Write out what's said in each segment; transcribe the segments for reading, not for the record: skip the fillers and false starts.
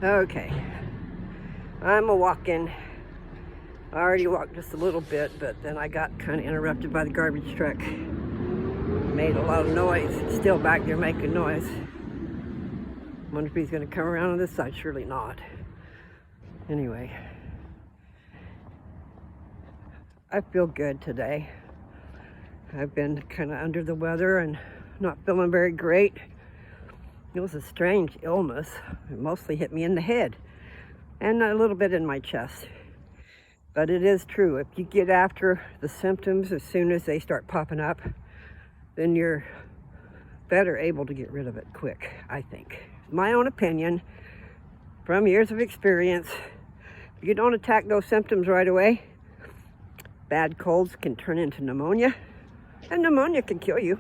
Okay, I'm a walking. I already walked just a little bit, but then I got kind of interrupted by the garbage truck. Made a lot of noise. It's still back there making noise. Wonder if he's going to come around on this side. Surely not. Anyway, I feel good today. I've been kind of under the weather and not feeling very great. It was a strange illness. It mostly hit me in the head and a little bit in my chest. But it is true, if you get after the symptoms as soon as they start popping up, then you're better able to get rid of it quick, I think. My own opinion, from years of experience, if you don't attack those symptoms right away, bad colds can turn into pneumonia, and pneumonia can kill you.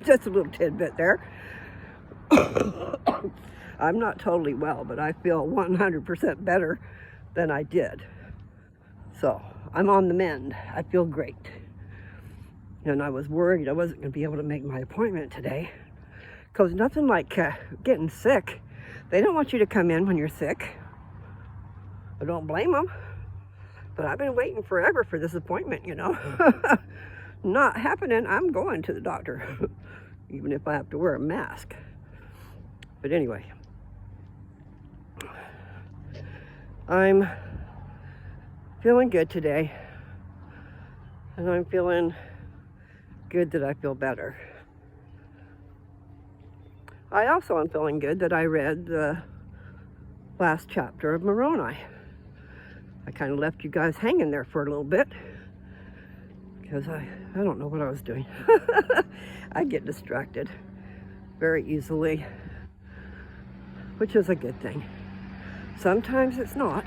Just a little tidbit there. I'm not totally well, but I feel 100% better than I did. So I'm on the mend. I feel great. And I was worried I wasn't going to be able to make my appointment today, because nothing like getting sick. They don't want you to come in when you're sick. I don't blame them. But I've been waiting forever for this appointment, you know. Not happening. I'm going to the doctor, even if I have to wear a mask. But anyway, I'm feeling good today, and I'm feeling good that I feel better. I also am feeling good that I read the last chapter of Moroni. I kind of left you guys hanging there for a little bit because I don't know what I was doing. I get distracted very easily, which is a good thing. Sometimes it's not.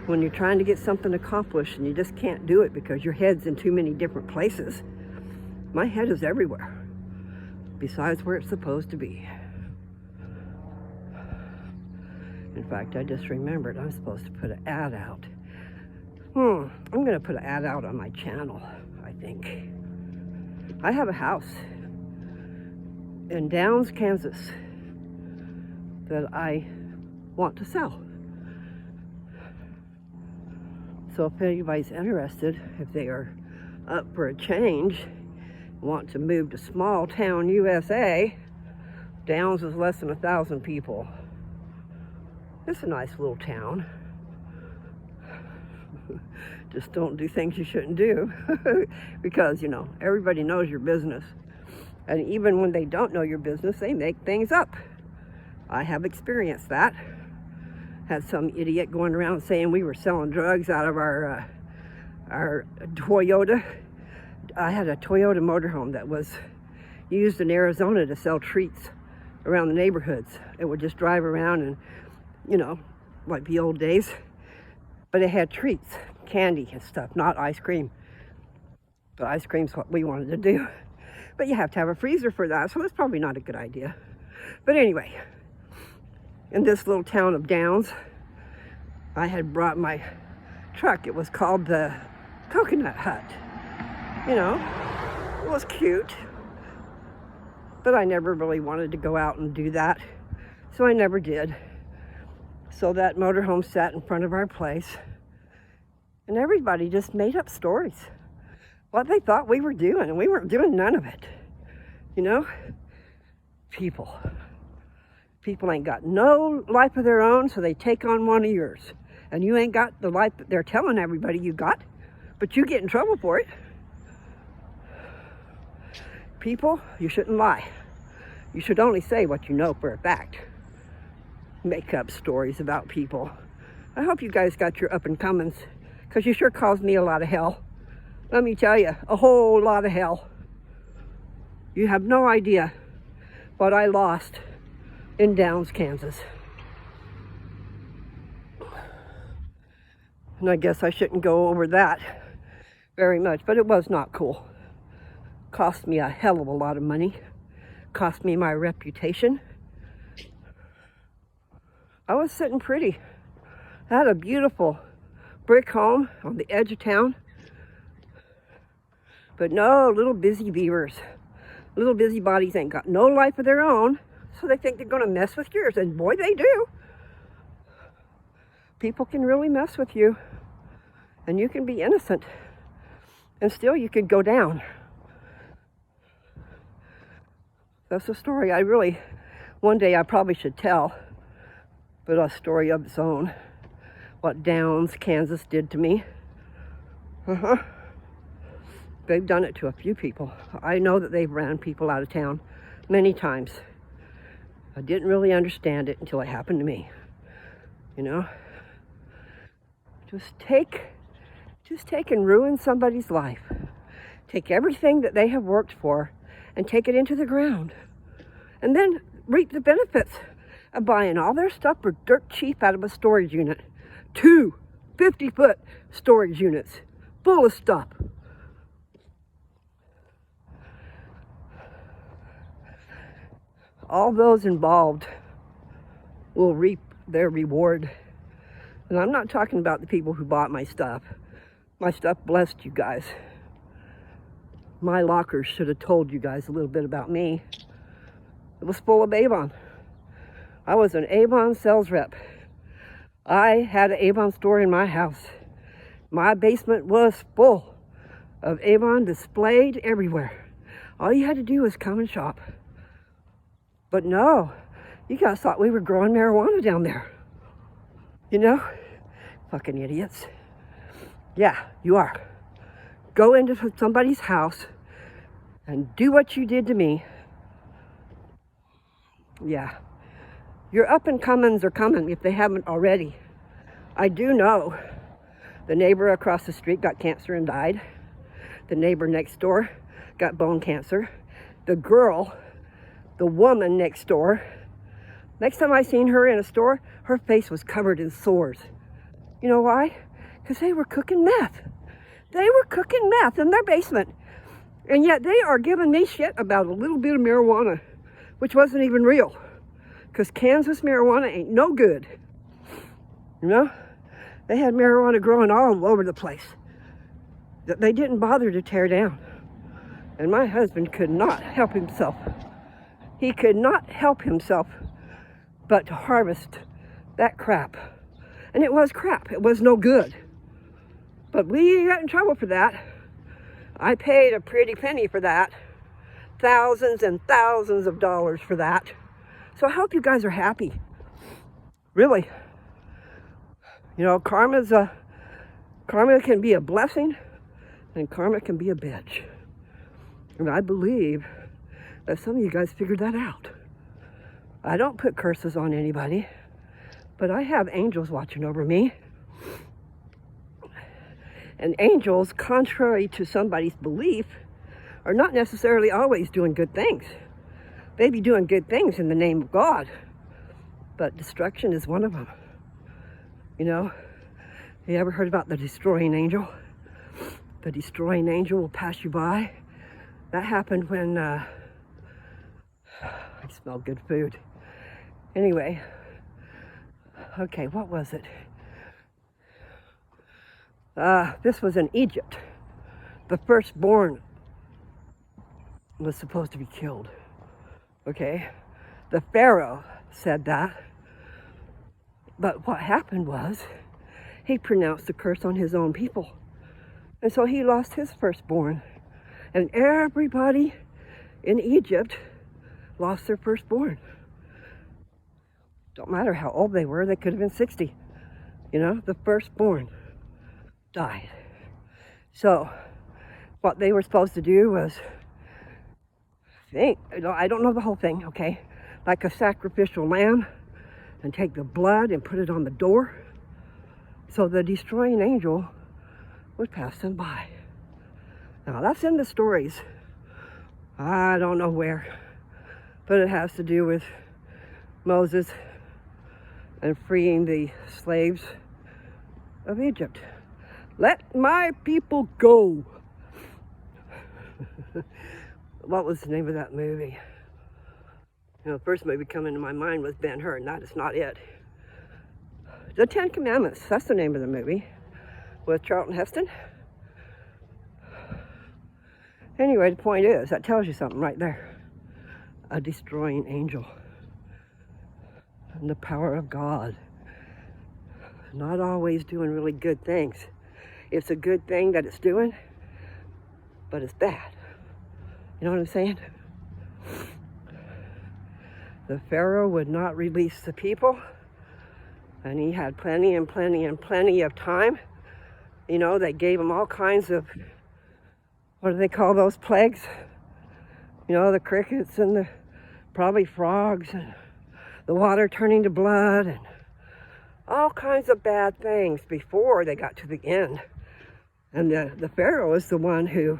When you're trying to get something accomplished and you just can't do it because your head's in too many different places. My head is everywhere, besides where it's supposed to be. In fact, I just remembered I'm supposed to put an ad out. I'm going to put an ad out on my channel, I think. I have a house in Downs, Kansas that I want to sell. So if anybody's interested, if they are up for a change, want to move to small town USA, Downs is less than 1,000 people. It's a nice little town. Just don't do things you shouldn't do because, you know, everybody knows your business. And even when they don't know your business, they make things up. I have experienced that. Had some idiot going around saying we were selling drugs out of our Toyota. I had a Toyota motorhome that was used in Arizona to sell treats around the neighborhoods. It would just drive around and, you know, like the old days. But it had treats, candy and stuff, not ice cream. But ice cream's what we wanted to do. But you have to have a freezer for that, so that's probably not a good idea. But anyway, in this little town of Downs, I had brought my truck. It was called the Coconut Hut. You know, it was cute, but I never really wanted to go out and do that, so I never did. So that motorhome sat in front of our place, and everybody just made up stories, what they thought we were doing, and we weren't doing none of it. You know, people ain't got no life of their own, so they take on one of yours, and you ain't got the life that they're telling everybody you got, but you get in trouble for it. People, you shouldn't lie. You should only say what you know for a fact. Make up stories about people. I hope you guys got your up and comings, because you sure caused me a lot of hell. Let me tell you, a whole lot of hell. You have no idea what I lost in Downs, Kansas. And I guess I shouldn't go over that very much, but it was not cool. Cost me a hell of a lot of money. Cost me my reputation. I was sitting pretty. I had a beautiful brick home on the edge of town. But no, little busy beavers. Little busybodies ain't got no life of their own, so they think they're gonna mess with yours, and boy, they do. People can really mess with you, and you can be innocent, and still you could go down. That's a story one day I probably should tell, but a story of its own. What Downs, Kansas did to me. They've done it to a few people. I know that they've ran people out of town many times. I didn't really understand it until it happened to me. You know? Just take and ruin somebody's life. Take everything that they have worked for and take it into the ground. And then reap the benefits of buying all their stuff for dirt cheap out of a storage unit. 2 50-foot storage units full of stuff. All those involved will reap their reward. And I'm not talking about the people who bought my stuff. My stuff blessed you guys. My lockers should have told you guys a little bit about me. It was full of Avon. I was an Avon sales rep. I had an Avon store in my house. My basement was full of Avon displayed everywhere. All you had to do was come and shop. But no, you guys thought we were growing marijuana down there. You know? Fucking idiots. Yeah, you are. Go into somebody's house and do what you did to me. Yeah. Your up and comings are coming if they haven't already. I do know the neighbor across the street got cancer and died. The neighbor next door got bone cancer. The woman next door, next time I seen her in a store, her face was covered in sores. You know why? Because they were cooking meth. They were cooking meth in their basement. And yet they are giving me shit about a little bit of marijuana, which wasn't even real. Because Kansas marijuana ain't no good. You know? They had marijuana growing all over the place that they didn't bother to tear down. And my husband could not help himself. He could not help himself but to harvest that crap. And it was crap. It was no good. But we got in trouble for that. I paid a pretty penny for that. Thousands and thousands of dollars for that. So I hope you guys are happy. Really. You know, karma can be a blessing and karma can be a bitch. And I believe that some of you guys figured that out. I don't put curses on anybody, but I have angels watching over me. And angels, contrary to somebody's belief, are not necessarily always doing good things. They be doing good things in the name of God, but destruction is one of them. You know, you ever heard about the destroying angel? The destroying angel will pass you by. That happened when I smelled good food. Anyway, okay, what was it? This was in Egypt. The firstborn was supposed to be killed. Okay? The Pharaoh said that. But what happened was, he pronounced the curse on his own people. And so he lost his firstborn. And everybody in Egypt lost their firstborn. Don't matter how old they were, they could have been 60. You know, the firstborn died. So, what they were supposed to do was, I don't know the whole thing, okay? Like a sacrificial lamb, and take the blood and put it on the door, so the destroying angel would pass them by. Now that's in the stories. I don't know where, but it has to do with Moses and freeing the slaves of Egypt. Let my people go. What was the name of that movie? You know, the first movie coming to my mind was Ben-Hur, and that is not it. The Ten Commandments, that's the name of the movie, with Charlton Heston. Anyway, the point is, that tells you something right there. A destroying angel. And the power of God. not always doing really good things. It's a good thing that it's doing, but it's bad. You know what I'm saying? The Pharaoh would not release the people, and he had plenty and plenty and plenty of time. You know, they gave him all kinds of, what do they call those plagues? You know, the crickets and the probably frogs and the water turning to blood and all kinds of bad things before they got to the end. And the Pharaoh is the one who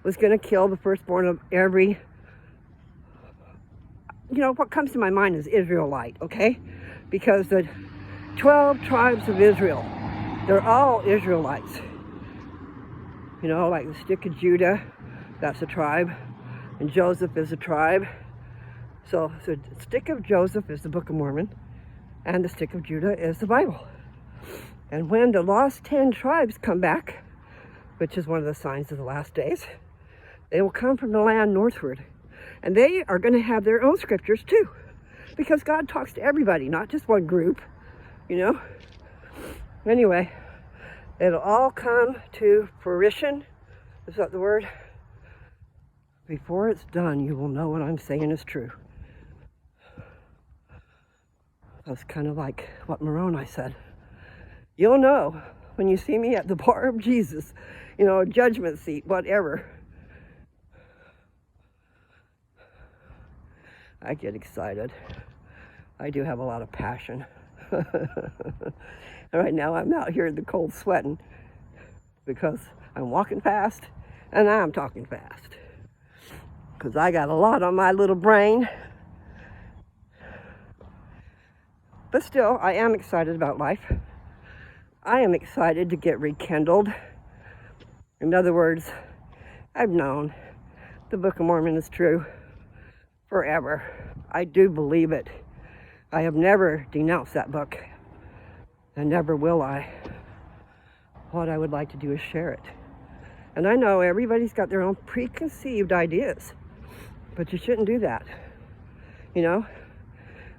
was going to kill the firstborn of every, you know, what comes to my mind is Israelite, okay? Because the 12 tribes of Israel, they're all Israelites. You know, like the stick of Judah, that's a tribe, and Joseph is a tribe. So the stick of Joseph is the Book of Mormon, and the stick of Judah is the Bible. And when the lost 10 tribes come back, which is one of the signs of the last days, they will come from the land northward. And they are going to have their own scriptures too, because God talks to everybody, not just one group, you know. Anyway, it'll all come to fruition. Is that the word? Before it's done, you will know what I'm saying is true. That's kind of like what Moroni said. You'll know when you see me at the bar of Jesus, you know, judgment seat, whatever. I get excited. I do have a lot of passion. Right now I'm out here in the cold sweating because I'm walking fast and I'm talking fast. Because I got a lot on my little brain. But still, I am excited about life. I am excited to get rekindled. In other words, I've known the Book of Mormon is true forever. I do believe it. I have never denounced that book, and never will I. What I would like to do is share it. And I know everybody's got their own preconceived ideas, but you shouldn't do that. You know,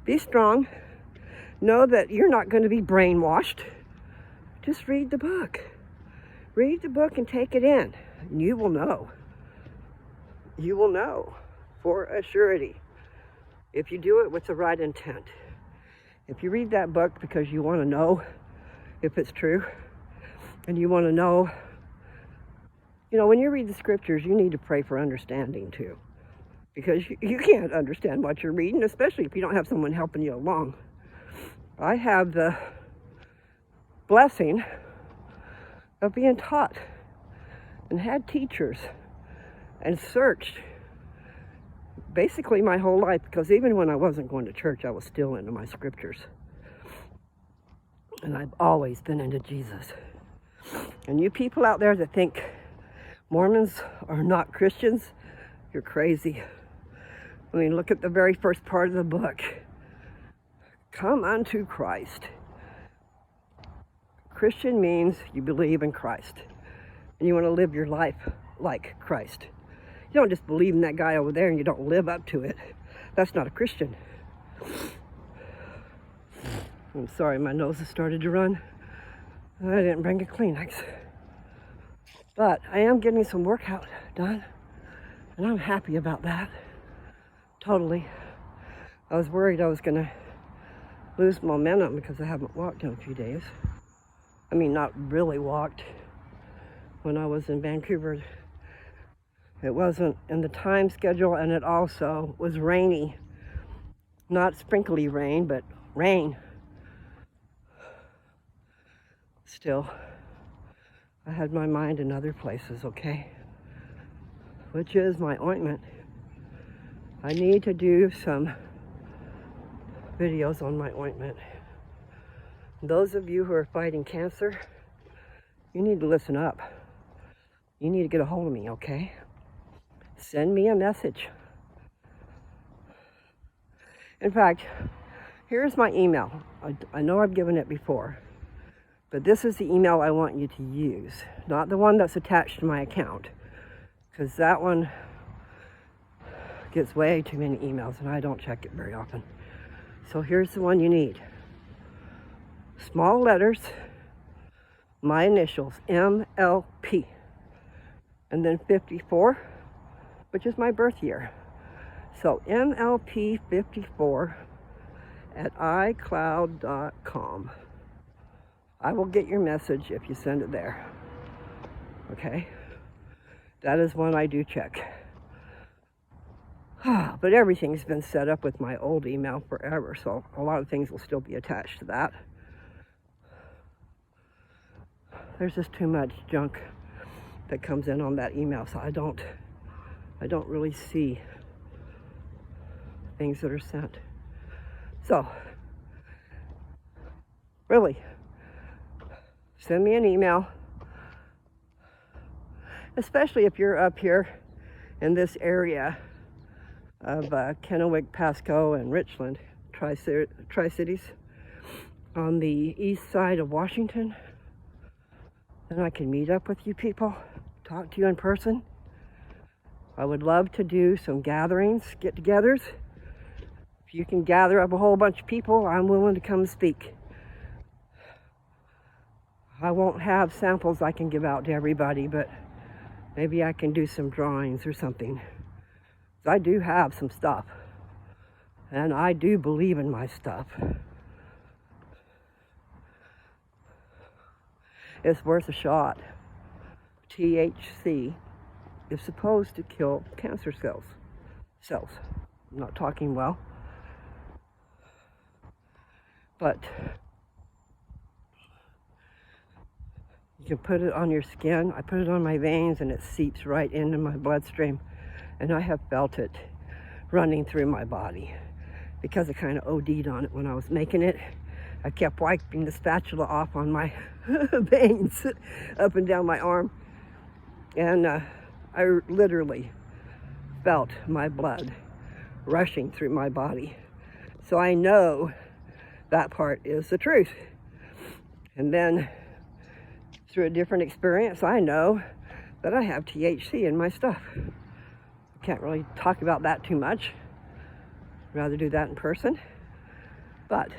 be strong. Know that you're not going to be brainwashed. Just read the book. Read the book and take it in. And you will know. You will know for a surety if you do it with the right intent. If you read that book because you want to know if it's true, and you want to know, you know, when you read the scriptures, you need to pray for understanding too. Because you can't understand what you're reading, especially if you don't have someone helping you along. I have the blessing of being taught and had teachers and searched basically my whole life, because even when I wasn't going to church, I was still into my scriptures. And I've always been into Jesus. And you people out there that think Mormons are not Christians, you're crazy. I mean, look at the very first part of the book. Come unto Christ. Christian means you believe in Christ. And you want to live your life like Christ. You don't just believe in that guy over there and you don't live up to it. That's not a Christian. I'm sorry, my nose has started to run. I didn't bring a Kleenex. But I am getting some workout done. And I'm happy about that. Totally. I was worried I was going to lose momentum because I haven't walked in a few days. I mean, not really walked. When I was in Vancouver, it wasn't in the time schedule, and it also was rainy. Not sprinkly rain, but rain. Still, I had my mind in other places, okay? Which is my ointment. I need to do some videos on my ointment. Those of you who are fighting cancer, you need to listen up. You need to get a hold of me, okay? Send me a message. In fact, here's my email. I know I've given it before, but this is the email I want you to use, not the one that's attached to my account, because that one gets way too many emails and I don't check it very often. So here's the one you need. small letters, my initials, MLP, and then 54, which is my birth year. So MLP54 at iCloud.com. I will get your message if you send it there. Okay? That is one I do check. But everything's been set up with my old email forever, so a lot of things will still be attached to that. There's just too much junk that comes in on that email, so I don't really see things that are sent. So, really, send me an email, especially if you're up here in this area of Kennewick, Pasco, and Richland, Tri-Cities, on the east side of Washington. Then I can meet up with you people, talk to you in person. I would love to do some gatherings, get-togethers. If you can gather up a whole bunch of people, I'm willing to come speak. I won't have samples I can give out to everybody, but maybe I can do some drawings or something. I do have some stuff, and I do believe in my stuff. It's worth a shot. THC is supposed to kill cancer cells. I'm not talking well. But you can put it on your skin. I put it on my veins and it seeps right into my bloodstream. And I have felt it running through my body because I kind of OD'd on it when I was making it. I kept wiping the spatula off on my veins up and down my arm. And I literally felt my blood rushing through my body. So I know that part is the truth. And then through a different experience, I know that I have THC in my stuff. Can't really talk about that too much. Rather do that in person. But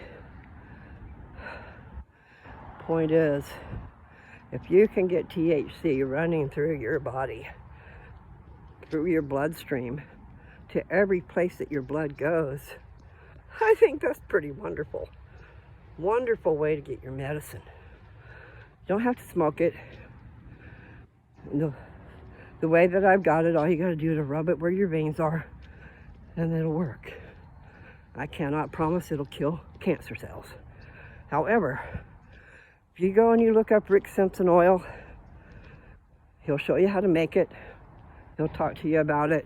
point is, if you can get THC running through your body, through your bloodstream, to every place that your blood goes, I think that's pretty wonderful. Wonderful way to get your medicine. You don't have to smoke it. The way that I've got it, all you got to do is rub it where your veins are, and it'll work. I cannot promise it'll kill cancer cells. However, if you go and you look up Rick Simpson oil, he'll show you how to make it. He'll talk to you about it.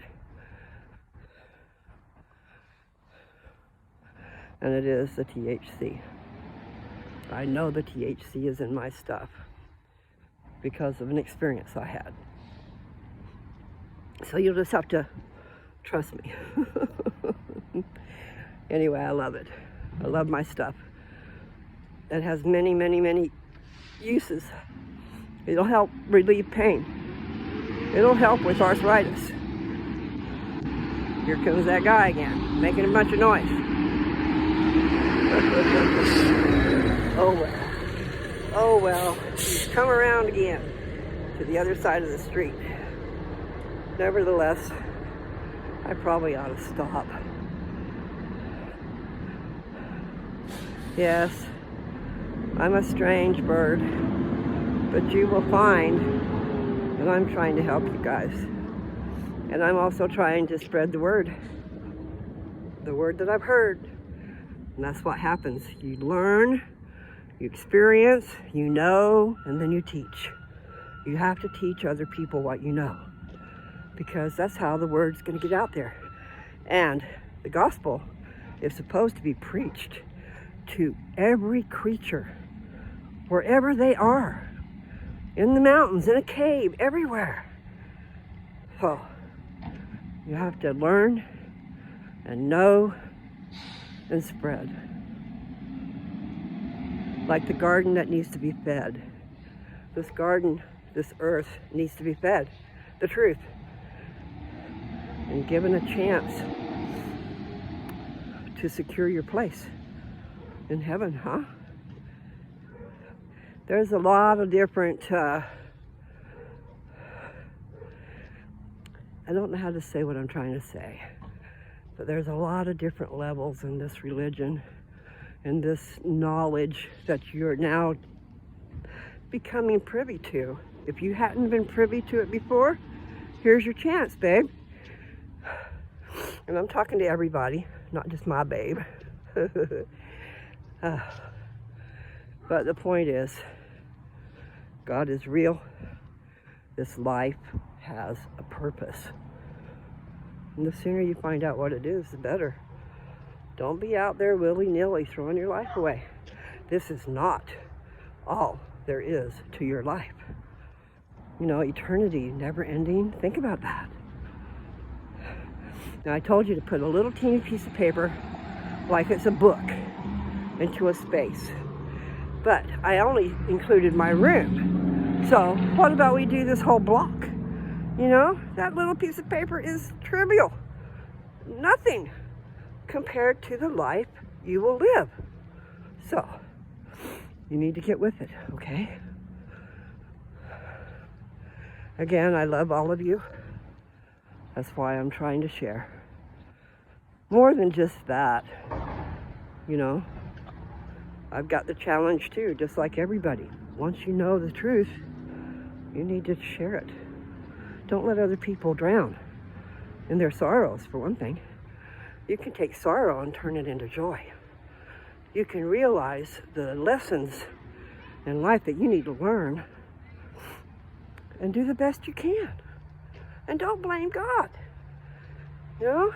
And it is the THC. I know the THC is in my stuff because of an experience I had. So you'll just have to trust me. Anyway, I love it. I love my stuff. It has many, many, many uses. It'll help relieve pain. It'll help with arthritis. Here comes that guy again, making a bunch of noise. Oh well. Oh well. He's come around again to the other side of the street. Nevertheless, I probably ought to stop. Yes, I'm a strange bird, but you will find that I'm trying to help you guys. And I'm also trying to spread the word that I've heard. And that's what happens. You learn, you experience, you know, and then you teach. You have to teach other people what you know, because that's how the word's going to get out there. And the gospel is supposed to be preached to every creature, wherever they are, in the mountains, in a cave, everywhere. So you have to learn and know and spread. Like the garden that needs to be fed. This garden, this earth needs to be fed the truth and given a chance to secure your place in heaven, huh? There's a lot of different, I don't know how to say what I'm trying to say, but there's a lot of different levels in this religion and this knowledge that you're now becoming privy to. If you hadn't been privy to it before, here's your chance, babe. And I'm talking to everybody, not just my babe. But the point is, God is real. This life has a purpose. And the sooner you find out what it is, the better. Don't be out there willy-nilly throwing your life away. This is not all there is to your life. You know, eternity, never ending. Think about that. Now, I told you to put a little teeny piece of paper, like it's a book, into a space. But I only included my room. So what about we do this whole block? You know, that little piece of paper is trivial. Nothing compared to the life you will live. So, you need to get with it, okay? Again, I love all of you. That's why I'm trying to share. More than just that, you know, I've got the challenge too, just like everybody. Once you know the truth, you need to share it. Don't let other people drown in their sorrows, for one thing. You can take sorrow and turn it into joy. You can realize the lessons in life that you need to learn and do the best you can. And don't blame God. You know,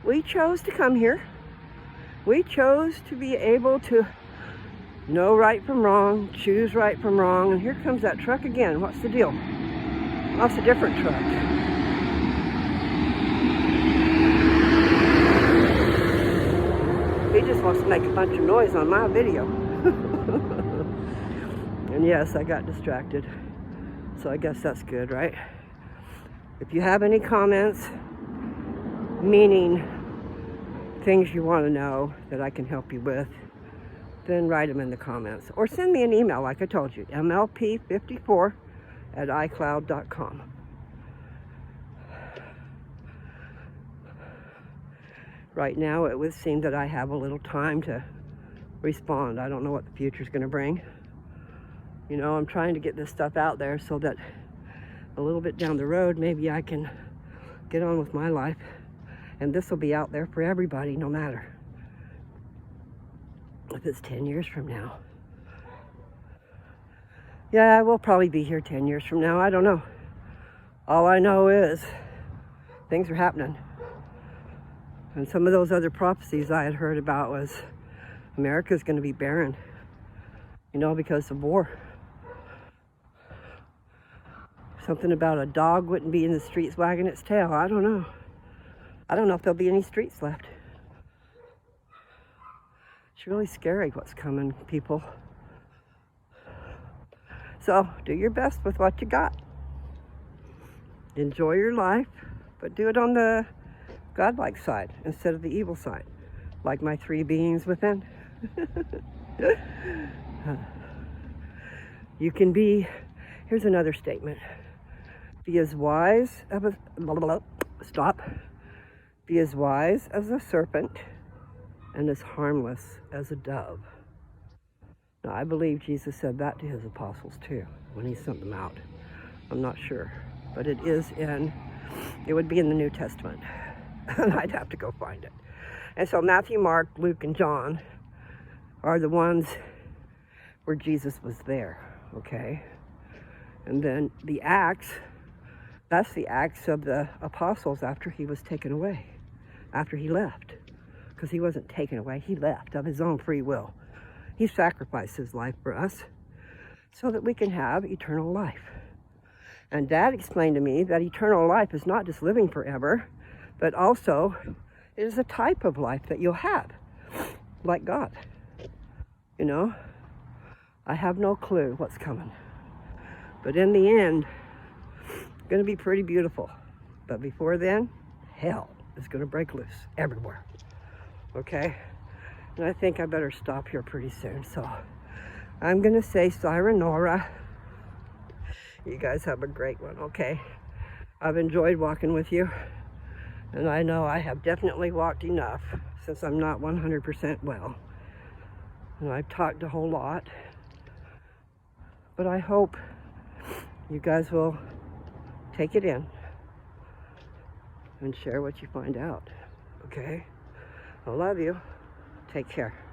we chose to come here. We chose to be able to know right from wrong, choose right from wrong. And here comes that truck again. What's the deal? Oh, it's a different truck. He just wants to make a bunch of noise on my video. And yes, I got distracted. So I guess that's good, right? If you have any comments, meaning things you want to know that I can help you with, then write them in the comments. Or send me an email, like I told you, mlp54@icloud.com. Right now, it would seem that I have a little time to respond. I don't know what the future's going to bring. You know, I'm trying to get this stuff out there so that a little bit down the road, maybe I can get on with my life. And this will be out there for everybody, no matter if it's 10 years from now. Yeah, I will probably be here 10 years from now. I don't know. All I know is things are happening. And some of those other prophecies I had heard about was America's going to be barren, you know, because of war. Something about a dog wouldn't be in the streets wagging its tail. I don't know. I don't know if there'll be any streets left. It's really scary what's coming, people. So do your best with what you got. Enjoy your life, but do it on the godlike side instead of the evil side, like my three beings within. You can be, here's another statement. Be as wise as a, Be as wise as a serpent and as harmless as a dove. Now, I believe Jesus said that to his apostles too, when he sent them out. I'm not sure, but it would be in the New Testament. And I'd have to go find it. And so Matthew, Mark, Luke, and John are the ones where Jesus was there, okay? And then the Acts, that's the Acts of the apostles after he was taken away, after he left. Because he wasn't taken away, he left of his own free will. He sacrificed his life for us so that we can have eternal life. And Dad explained to me that eternal life is not just living forever, but also it is a type of life that you'll have, like God. You know, I have no clue what's coming. But in the end, it's going to be pretty beautiful. But before then, hell is going to break loose everywhere. Okay? And I think I better stop here pretty soon. So I'm going to say sayonara. You guys have a great one, okay? I've enjoyed walking with you. And I know I have definitely walked enough since I'm not 100% well. And I've talked a whole lot. But I hope you guys will take it in and share what you find out, okay? I love you. Take care.